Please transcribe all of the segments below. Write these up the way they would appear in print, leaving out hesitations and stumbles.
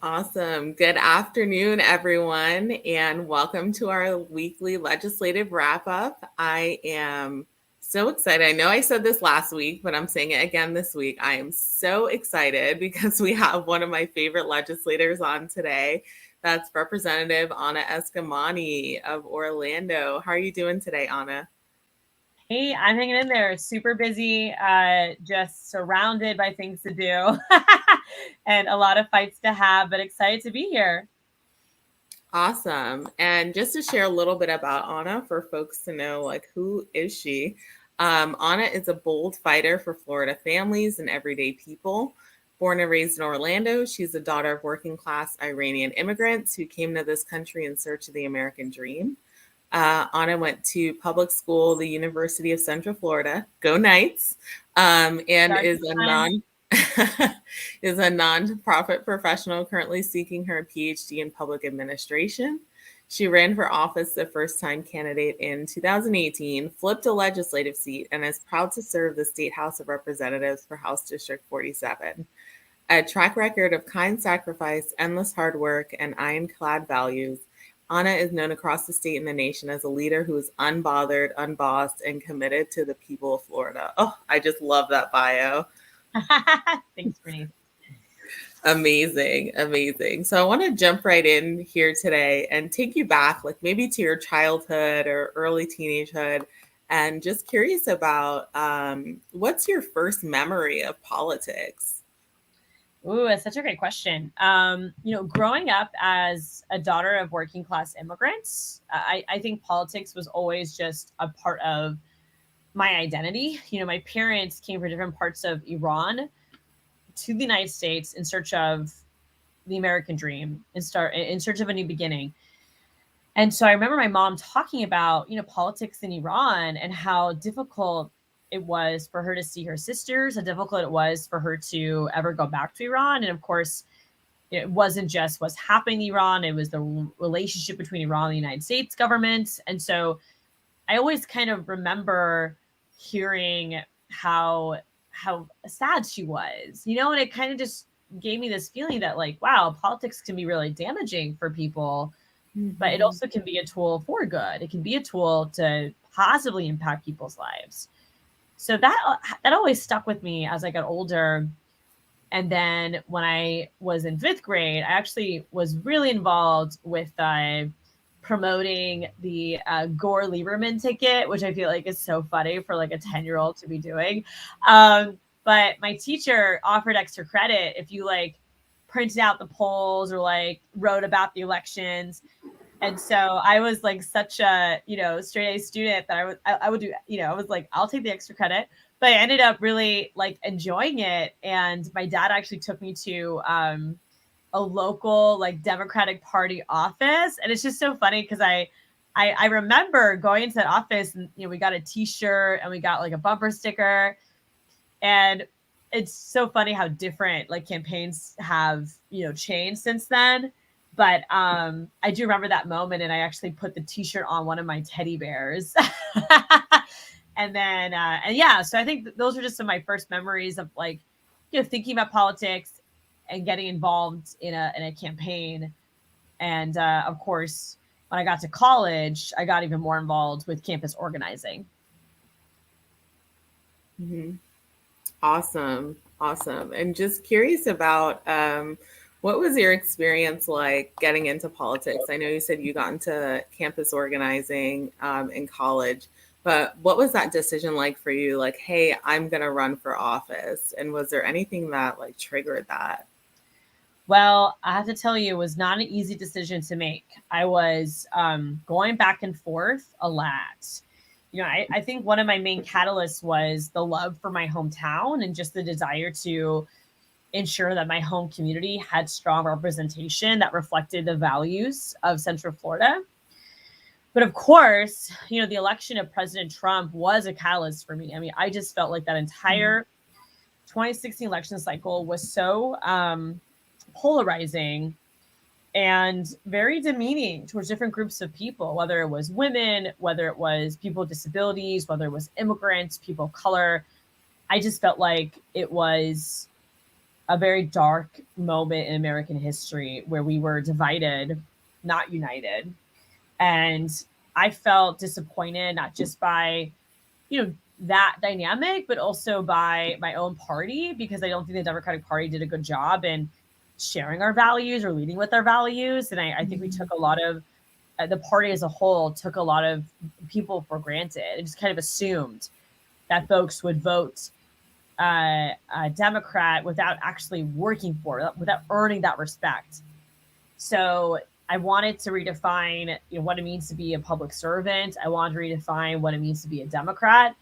Awesome. Good afternoon, everyone, and welcome to our weekly legislative wrap up. I am so excited. I know I said this last week, but I'm saying it again this week. I am so excited because we have one of my favorite legislators on today. That's Representative Anna Eskimani of Orlando. How are you doing today, Anna? Hey, I'm hanging in there. Super busy, just surrounded by things to do and a lot of fights to have, but excited to be here. Awesome. And just to share a little bit about Anna for folks to know, like, who is she? Anna is a bold fighter for Florida families and everyday people. Born and raised in Orlando, she's the daughter of working class Iranian immigrants who came to this country in search of the American dream. Anna went to public school, the University of Central Florida, go Knights, and Dark is a times. is a nonprofit professional currently seeking her PhD in public administration. She ran for office the first time candidate in 2018, flipped a legislative seat, and is proud to serve the State House of Representatives for House District 47. A track record of kind sacrifice, endless hard work, and ironclad values, Anna is known across the state and the nation as a leader who is unbothered, unbossed, and committed to the people of Florida. Oh, I just love that bio. Thanks, Brittany. Amazing, amazing. So I want to jump right in here today and take you back, like maybe to your childhood or early teenagehood, and just curious about what's your first memory of politics? Ooh, that's such a great question. Growing up as a daughter of working class immigrants, I think politics was always just a part of my identity. My parents came from different parts of Iran to the United States in search of the American dream and start in search of a new beginning. And so I remember my mom talking about, politics in Iran and how difficult it was for her to see her sisters, how difficult it was for her to ever go back to Iran. And of course, it wasn't just what's happening in Iran, it was the relationship between Iran and the United States government. And so I always kind of remember hearing how sad she was, and it kind of just gave me this feeling that like, wow, politics can be really damaging for people, but it Mhm. also can be a tool for good. It can be a tool to positively impact people's lives. So that always stuck with me as I got older. And then when I was in fifth grade, I actually was really involved with promoting the Gore Lieberman ticket, which I feel like is so funny for like a 10-year-old to be doing. But my teacher offered extra credit if you like printed out the polls or like wrote about the elections. And so I was like such a, straight A student that I would do, I was like, I'll take the extra credit. But I ended up really like enjoying it. And my dad actually took me to a local like Democratic Party office. And it's just so funny because I remember going into that office and we got a t-shirt and we got like a bumper sticker. And it's so funny how different like campaigns have, changed since then. But I do remember that moment, and I actually put the T-shirt on one of my teddy bears. And then and yeah, so I think those are just some of my first memories of like, thinking about politics and getting involved in a campaign. And of course, when I got to college, I got even more involved with campus organizing. Mhm. Awesome. Awesome. And just curious about what was your experience like getting into politics? I know you said you got into campus organizing in college, but what was that decision like for you? Like, hey, I'm going to run for office. And was there anything that like triggered that? Well, I have to tell you, it was not an easy decision to make. I was going back and forth a lot. I think one of my main catalysts was the love for my hometown and just the desire to ensure that my home community had strong representation that reflected the values of Central Florida. But of course, the election of President Trump was a catalyst for me. I mean, I just felt like that Mhm. entire 2016 election cycle was so polarizing and very demeaning towards different groups of people, whether it was women, whether it was people with disabilities, whether it was immigrants, people of color. I just felt like it was a very dark moment in American history where we were divided, not united. And I felt disappointed, not just by, that dynamic, but also by my own party, because I don't think the Democratic Party did a good job in sharing our values or leading with our values. And I think we took a lot of, the party as a whole took a lot of people for granted and just kind of assumed that folks would vote a Democrat without actually working for it, without earning that respect. So I wanted to redefine, what it means to be a public servant. I wanted to redefine what it means to be a Democrat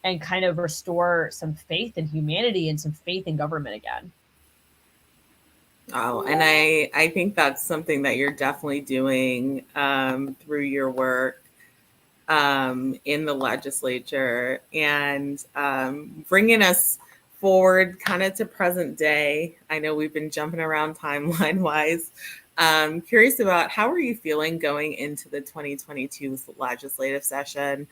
and kind of restore some faith in humanity and some faith in government again. Oh, and I think that's something that you're definitely doing through your work in the legislature, and bringing us forward kind of to present day. I know we've been jumping around timeline wise. Curious about, how are you feeling going into the 2022 legislative session?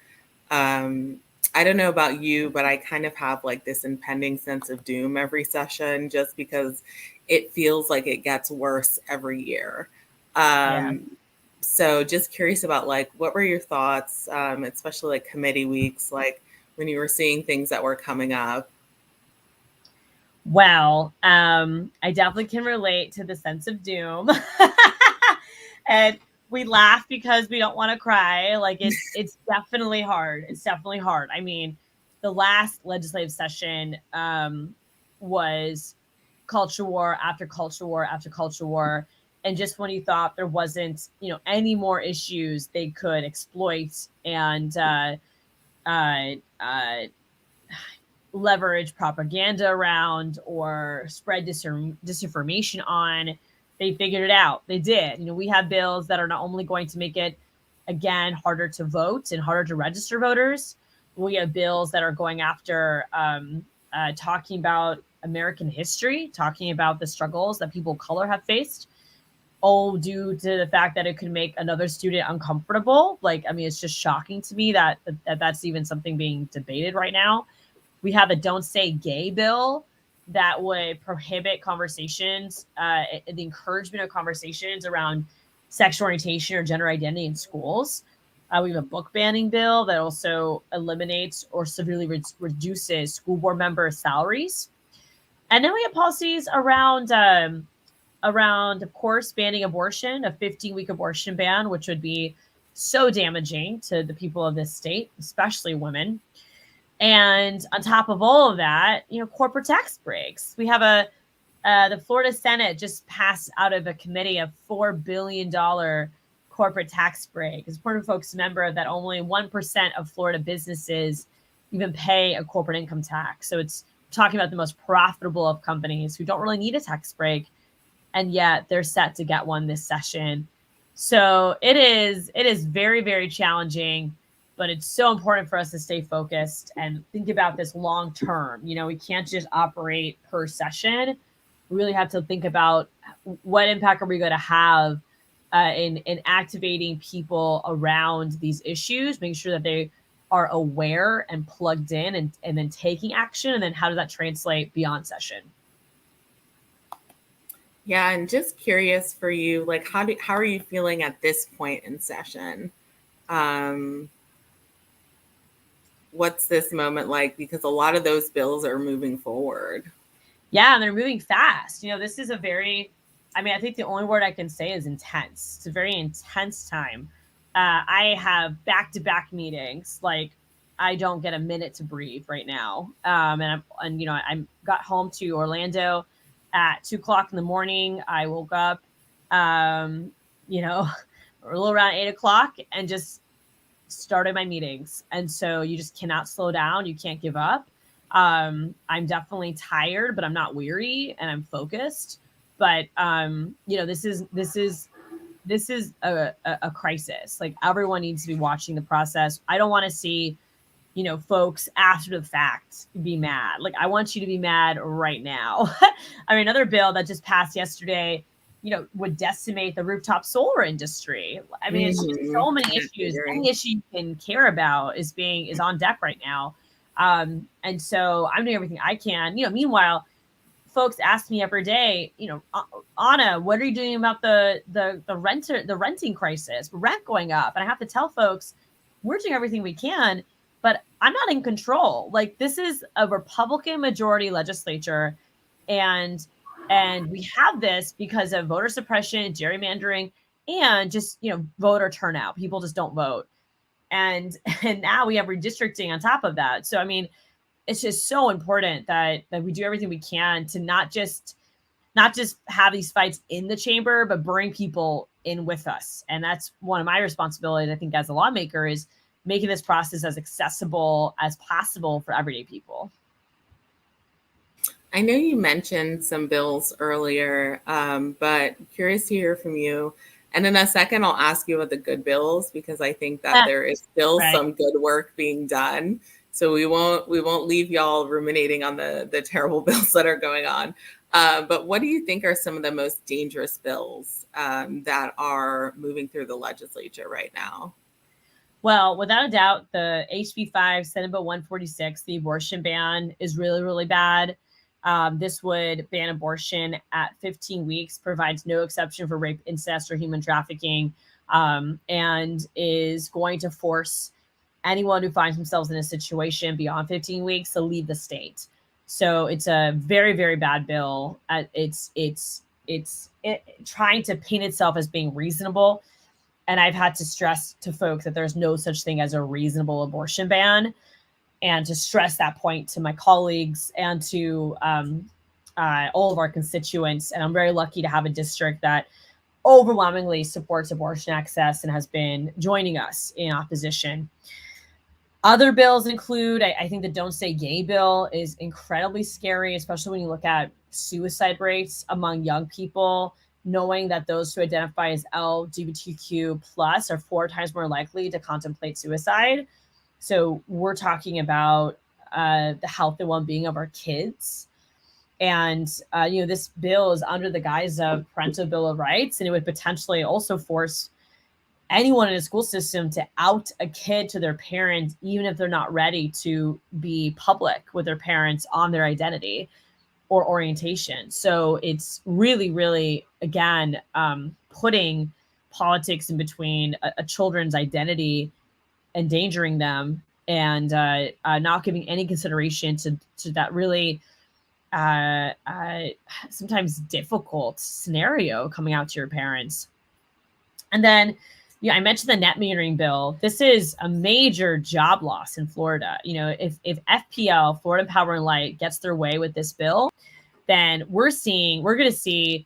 I don't know about you, but I kind of have like this impending sense of doom every session, just because it feels like it gets worse every year. Yeah. So just curious about, like, what were your thoughts, especially like committee weeks, like when you were seeing things that were coming up? Well, I definitely can relate to the sense of doom. And we laugh because we don't want to cry. Like, it's definitely hard. It's definitely hard. I mean, the last legislative session was culture war after culture war after culture war. And just when you thought there wasn't, any more issues they could exploit and uh, uh, leverage propaganda around or spread disinformation on, they figured it out. They did. We have bills that are not only going to make it, again, harder to vote and harder to register voters. We have bills that are going after talking about American history, talking about the struggles that people of color have faced, all due to the fact that it could make another student uncomfortable. Like, I mean, it's just shocking to me that that's even something being debated right now. We have a "Don't Say Gay" bill that would prohibit conversations, the encouragement of conversations around sexual orientation or gender identity in schools. We have a book banning bill that also eliminates or severely reduces school board member salaries. And then we have policies around, of course, banning abortion, a 15-week abortion ban, which would be so damaging to the people of this state, especially women. And on top of all of that, corporate tax breaks. We have the Florida Senate just passed out of a committee a $4 billion corporate tax break. As Florida folks remember that only 1% of Florida businesses even pay a corporate income tax. So it's talking about the most profitable of companies who don't really need a tax break, and yet they're set to get one this session. So it is very, very challenging, but it's so important for us to stay focused and think about this long term. We can't just operate per session. We really have to think about what impact are we going to have in activating people around these issues, making sure that they are aware and plugged in, and then taking action. And then how does that translate beyond session? Yeah, and just curious for you, like, how are you feeling at this point in session? Um, what's this moment like? Because a lot of those bills are moving forward. Yeah, and they're moving fast. This is I think the only word I can say is intense. It's a very intense time. I have back-to-back meetings. Like, I don't get a minute to breathe right now. I got home to Orlando at 2:00 in the morning. I woke up, a little around 8:00, and just started my meetings. And so you just cannot slow down. You can't give up. I'm definitely tired, but I'm not weary, and I'm focused. But this is a crisis. Like, everyone needs to be watching the process. I don't want to see, folks after the fact be mad. Like, I want you to be mad right now. I mean, another bill that just passed yesterday, would decimate the rooftop solar industry. I mean, it's just so many issues. Any issue you can care about is on deck right now. And so I'm doing everything I can. Meanwhile, folks ask me every day, you know, Anna, what are you doing about the renting crisis, rent going up? And I have to tell folks, we're doing everything we can, but I'm not in control. Like, this is a Republican majority legislature, and we have this because of voter suppression, gerrymandering, and just, you know, voter turnout. People just don't vote. And now we have redistricting on top of that. So I mean, it's just so important that we do everything we can to not just have these fights in the chamber, but bring people in with us. And that's one of my responsibilities, I think, as a lawmaker, is making this process as accessible as possible for everyday people. I know you mentioned some bills earlier, but curious to hear from you. And in a second, I'll ask you about the good bills, because I think that there is still some good work being done. So we won't leave y'all ruminating on the terrible bills that are going on. But what do you think are some of the most dangerous bills that are moving through the legislature right now? Well, without a doubt, the HB 5, Senate Bill 146, the abortion ban, is really, really bad. This would ban abortion at 15 weeks, provides no exception for rape, incest, or human trafficking, and is going to force anyone who finds themselves in a situation beyond 15 weeks to leave the state. So it's a very, very bad bill. It's trying to paint itself as being reasonable. And I've had to stress to folks that there's no such thing as a reasonable abortion ban, and to stress that point to my colleagues and to all of our constituents. And I'm very lucky to have a district that overwhelmingly supports abortion access and has been joining us in opposition. Other bills include, I think the Don't Say Gay bill is incredibly scary, especially when you look at suicide rates among young people, knowing that those who identify as LGBTQ plus are 4 times more likely to contemplate suicide. So we're talking about the health and well-being of our kids. And, you know, this bill is under the guise of parental bill of rights, and it would potentially also force anyone in a school system to out a kid to their parents, even if they're not ready to be public with their parents on their identity or orientation. So it's really, really, again, putting politics in between a children's identity, endangering them, and not giving any consideration to that really sometimes difficult scenario coming out to your parents. And then, yeah, I mentioned the net metering bill. This is a major job loss in Florida. You know, if FPL, Florida Power and Light, gets their way with this bill, then we're going to see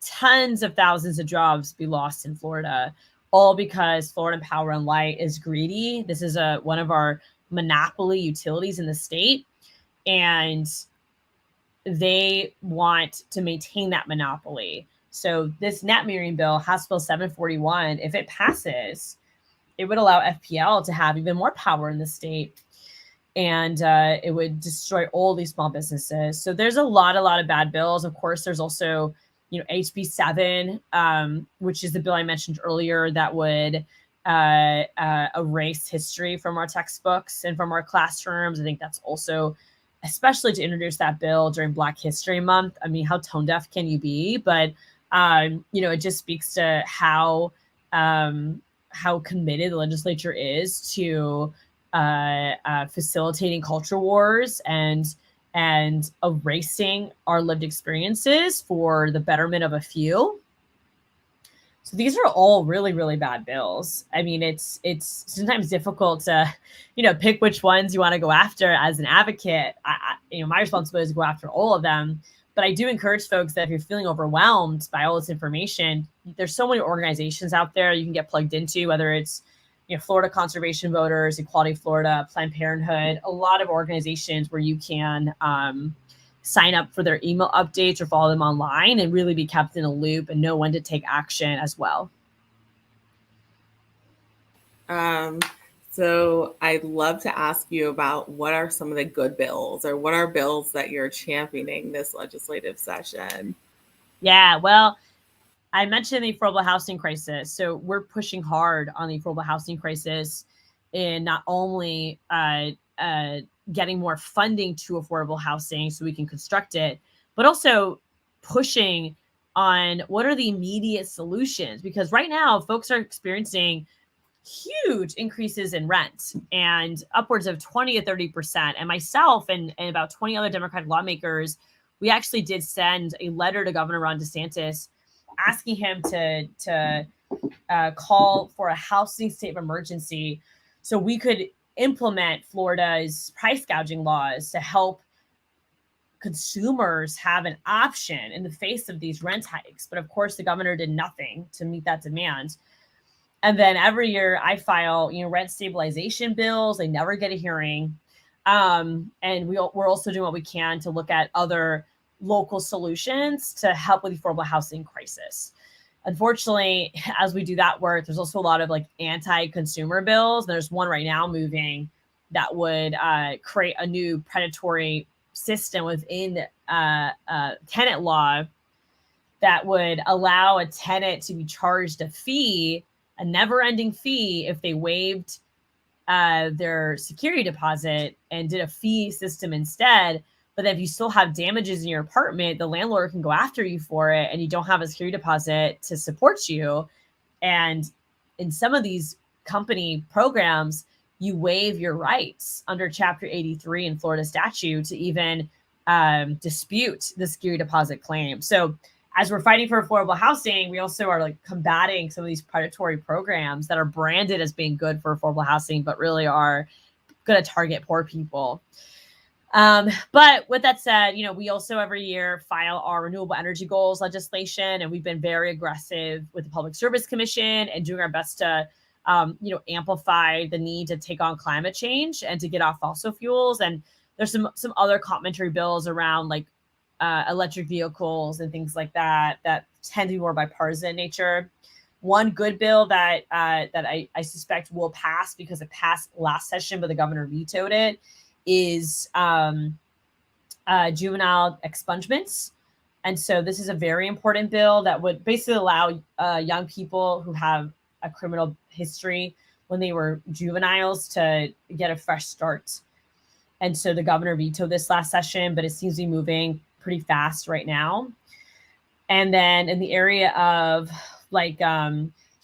tons of thousands of jobs be lost in Florida, all because Florida Power and Light is greedy. This is one of our monopoly utilities in the state, and they want to maintain that monopoly. So this net metering bill, House Bill 741, if it passes, it would allow FPL to have even more power in the state, and it would destroy all these small businesses. So there's a lot of bad bills. Of course, there's also, you know, HB 7, which is the bill I mentioned earlier that would erase history from our textbooks and from our classrooms. I think that's also, especially to introduce that bill during Black History Month. I mean, how tone deaf can you be? But you know, it just speaks to how committed the legislature is to facilitating culture wars and erasing our lived experiences for the betterment of a few. So these are all really, really bad bills. I mean, it's sometimes difficult to, you know, pick which ones you want to go after as an advocate. You know, my responsibility is to go after all of them. But I do encourage folks that if you're feeling overwhelmed by all this information, there's so many organizations out there you can get plugged into, whether it's, you know, Florida Conservation Voters, Equality Florida, Planned Parenthood, a lot of organizations where you can sign up for their email updates or follow them online and really be kept in a loop and know when to take action as well. So I'd love to ask you about what are some of the good bills, or what are bills that you're championing this legislative session? Yeah, well, I mentioned the affordable housing crisis. So we're pushing hard on the affordable housing crisis in not only getting more funding to affordable housing so we can construct it, but also pushing on what are the immediate solutions, because right now folks are experiencing huge increases in rent and upwards of 20 to 30%. And myself and about 20 other Democratic lawmakers, we actually did send a letter to Governor Ron DeSantis asking him to call for a housing state of emergency so we could implement Florida's price gouging laws to help consumers have an option in the face of these rent hikes. But of course, the governor did nothing to meet that demand. And then every year I file, rent stabilization bills. They never get a hearing. And we're also doing what we can to look at other local solutions to help with the affordable housing crisis. Unfortunately, as we do that work, there's also a lot of like anti-consumer bills. There's one right now moving that would create a new predatory system within tenant law that would allow a tenant to be charged a never-ending fee, if they waived their security deposit and did a fee system instead. But then if you still have damages in your apartment, the landlord can go after you for it, and you don't have a security deposit to support you. And in some of these company programs, you waive your rights under Chapter 83 in Florida statute to even dispute the security deposit claim. So as we're fighting for affordable housing, we also are like combating some of these predatory programs that are branded as being good for affordable housing, but really are going to target poor people. But with that said, we also every year file our renewable energy goals legislation, and we've been very aggressive with the Public Service Commission and doing our best to, amplify the need to take on climate change and to get off fossil fuels. And there's some other complementary bills around like electric vehicles and things like that tend to be more bipartisan in nature. One good bill that I suspect will pass because it passed last session, but the governor vetoed it, is juvenile expungements. And so this is a very important bill that would basically allow young people who have a criminal history when they were juveniles to get a fresh start. And so the governor vetoed this last session, but it seems to be moving pretty fast right now. And then in the area of like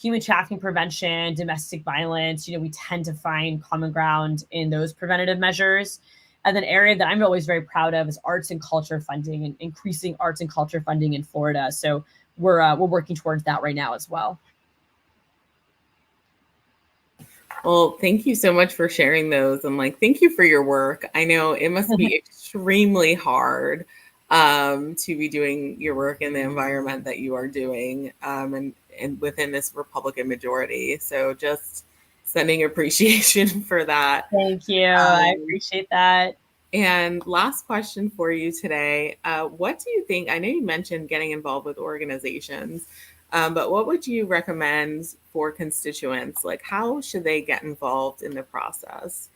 human trafficking prevention, domestic violence, we tend to find common ground in those preventative measures. And then area that I'm always very proud of is arts and culture funding, and increasing arts and culture funding in Florida. So we're working towards that right now as well. Well, thank you so much for sharing those, and thank you for your work. I know it must be extremely hard to be doing your work in the environment that you are doing, and within this Republican majority. So just sending appreciation for that. Thank you. I appreciate that. And last question for you today. What do you think? I know you mentioned getting involved with organizations, but what would you recommend for constituents? Like, how should they get involved in the process?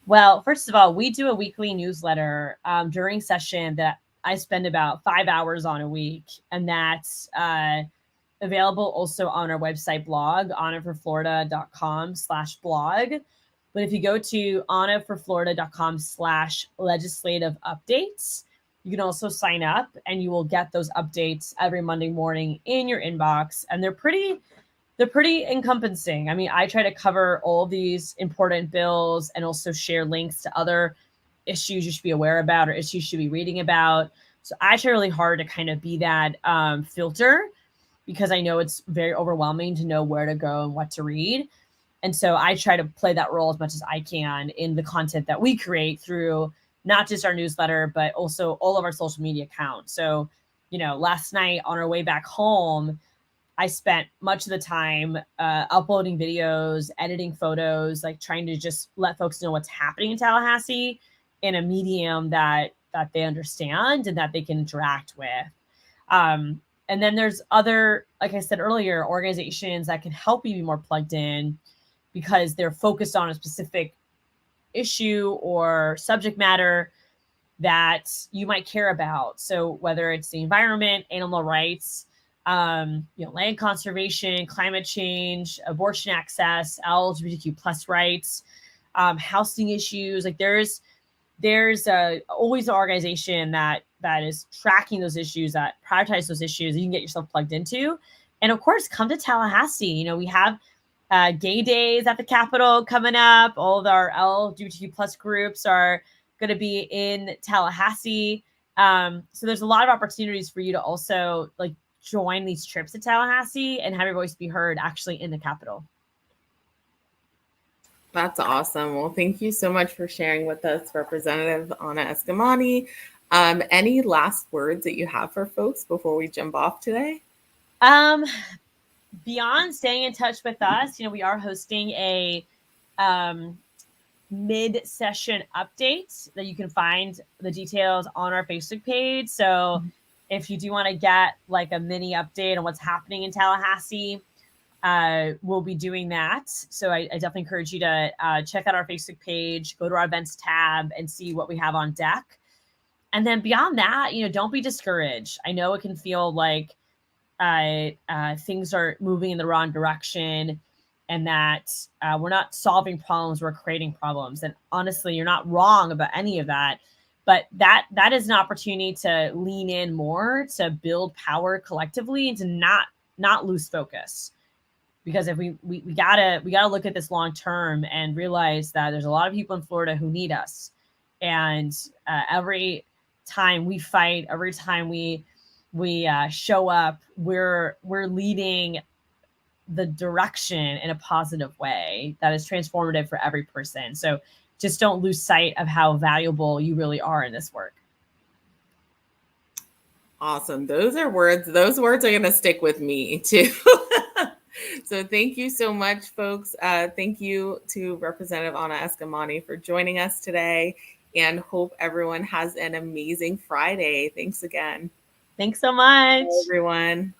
Well, first of all, we do a weekly newsletter during session that I spend about 5 hours on a week, and that's available also on our website blog, anaforflorida.com/blog. But if you go to anaforflorida.com/legislative updates, you can also sign up, and you will get those updates every Monday morning in your inbox. And they're pretty encompassing. I mean, I try to cover all these important bills and also share links to other issues you should be aware about or issues you should be reading about. So I try really hard to kind of be that filter, because I know it's very overwhelming to know where to go and what to read. And so I try to play that role as much as I can in the content that we create through not just our newsletter, but also all of our social media accounts. So, last night on our way back home, I spent much of the time uploading videos, editing photos, like trying to just let folks know what's happening in Tallahassee in a medium that they understand and that they can interact with. And then there's other, like I said earlier, organizations that can help you be more plugged in because they're focused on a specific issue or subject matter that you might care about. So whether it's the environment, animal rights, land conservation, climate change, abortion access, LGBTQ plus rights, housing issues, like there's always an organization that that is tracking those issues, that prioritize those issues, you can get yourself plugged into. And of course, come to Tallahassee. You know, we have gay days at the Capitol coming up. All of our LGBTQ plus groups are going to be in Tallahassee. So there's a lot of opportunities for you to also like join these trips to Tallahassee and have your voice be heard actually in the Capitol. That's awesome. Well, thank you so much for sharing with us, Representative Anna Eskimani. Any last words that you have for folks before we jump off today? Beyond staying in touch with us, you know, we are hosting a mid-session update that you can find the details on our Facebook page. So if you do want to get like a mini update on what's happening in Tallahassee, we'll be doing that. So I definitely encourage you to check out our Facebook page, go to our events tab and see what we have on deck. And then beyond that, you know, don't be discouraged. I know it can feel like things are moving in the wrong direction and that we're not solving problems, we're creating problems. And honestly, you're not wrong about any of that. But that is an opportunity to lean in more, to build power collectively and to not lose focus. Because if we gotta look at this long term and realize that there's a lot of people in Florida who need us. And every time we fight, every time we show up, we're leading the direction in a positive way that is transformative for every person. So just don't lose sight of how valuable you really are in this work. Awesome. Those words are going to stick with me too. So thank you so much, folks. Thank you to Representative Anna Eskimani for joining us today, and hope everyone has an amazing Friday. Thanks again. Thanks so much. Bye, everyone.